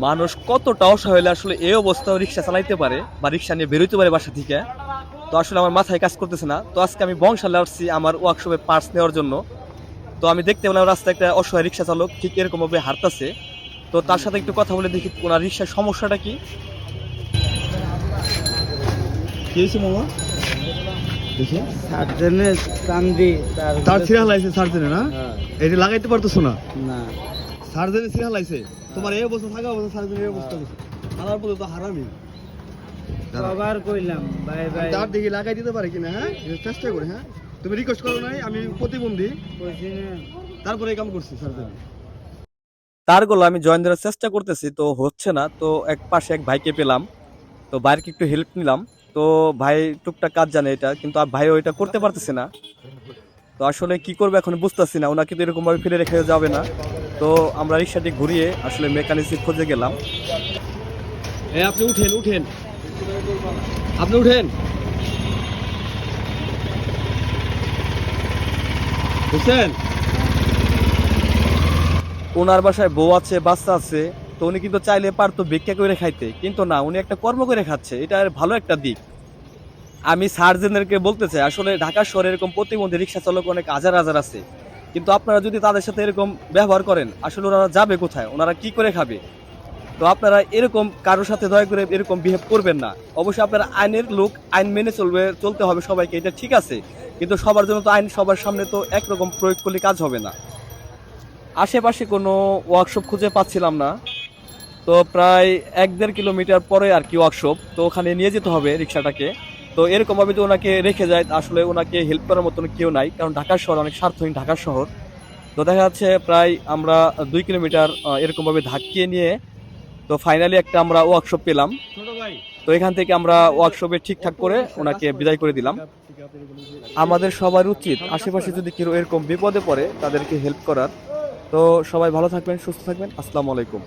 মানুষ কতটা অসহায় হলে আসলে এই অবস্থায় রিক্সা চালাইতে পারে বা রিক্সা নিয়ে বেরোতে পারে বাসা থেকে। তো আসলে আমার মাথায় কাজ করতেছে না। তো আজকে আমি বংশালে আসছি আমার ওয়ার্কশপে পার্টস নেওয়ার জন্য। তো আমি দেখতে পেলাম রাস্তায় একটা অসহায় রিক্সা চালক ঠিক এরকম ভাবে হাঁটতেছে। তো তার সাথে একটু কথা বলে দেখি ওনার রিক্সার সমস্যাটা কি। কি হয়েছে মামা? দেখি সার্জেনে কান্দি তার ছিঁড়া লাইছে সার্জেনে না? এটা লাগাইতে পারতেছো না? না সার্জেনে ছিঁড়া লাইছে। তোমার এই অবস্থা থাকা অবস্থা সার্জেনের এই অবস্থা করছে। আমার বলে তো হারামি। কবার কইলাম ভাই ভাই তার দেখি লাগাই দিতে পারে কিনা, হ্যাঁ চেষ্টা করে। হ্যাঁ তুমি রিকোয়েস্ট করো নাই, আমি প্রতিবন্ধী, কইছি না তারপরে এই কাম করছি সার্জেনে। তারগুলো আমি জয়েন দেওয়ার চেষ্টা করতেছি, তো হচ্ছে না। তো এক পাশে এক ভাইকে পেলাম, তো ভাইকে একটু হেল্প নিলাম। তো ভাই টুকটাক কাজ জানে এটা, কিন্তু ভাই ওইটা করতে পারতেছে না। তো আসলে কি করবে এখন বুঝতেছি না। ওনাকে তো এরকম ভাবে ফেলে রেখে যাবে না। তো আমরা রিক্সাটি ঘুরিয়ে আসলে মেকানিক্সে খোঁজে গেলাম। আপনি উঠেন উঠেন, আপনি উঠেন, বুঝছেন? ওনার বাসায় বউ আছে, বাচ্চা আছে। তো উনি কিন্তু চাইলে পারতো ভিক্ষা করে খাইতে, কিন্তু না, উনি একটা কর্ম করে খাচ্ছে। এটা ভালো একটা দিক। আমি সার্জেনদেরকে বলতে চাই, আসলে ঢাকা শহরে এরকম প্রতিবন্ধী রিক্সা চালক অনেক হাজার হাজার আছে। কিন্তু আপনারা যদি তাদের সাথে এরকম ব্যবহার করেন, আসলে ওনারা যাবে কোথায়, ওনারা কি করে খাবে? তো আপনারা এরকম কারোর সাথে দয়া করে এরকম বিহেভ করবেন না। অবশ্যই আপনারা আইনের লোক, আইন মেনে চলতে হবে সবাইকে, এটা ঠিক আছে। কিন্তু সবার জন্য তো আইন সবার সামনে তো একরকম প্রয়োগ করলে কাজ হবে না। আশেপাশে কোনো ওয়ার্কশপ খুঁজে পাচ্ছিলাম না। তো প্রায় 1-1.5 কিলোমিটার পরে আর কি ওয়ার্কশপ, তো ওখানে নিয়ে যেতে হবে রিক্সাটাকে। তো এরকম ভাবে তো ওনাকে রেখে যায়, আসলে ওনাকে হেল্প করার মতন কেউ নাই, কারণ ঢাকা শহর অনেক স্বার্থহীন ঢাকা শহর। তো দেখা যাচ্ছে প্রায় আমরা 2 কিলোমিটার এরকম ভাবে ধাক্কিয়ে নিয়ে তো ফাইনালি একটা আমরা ওয়ার্কশপ পেলাম। তো এখান থেকে আমরা ওয়ার্কশপে ঠিকঠাক করে ওনাকে বিদায় করে দিলাম। আমাদের সবার উচিত আশেপাশে যদি কেউ এরকম বিপদে পড়ে তাদেরকে হেল্প করার। তো সবাই ভালো থাকবেন, সুস্থ থাকবেন। আসসালামু আলাইকুম।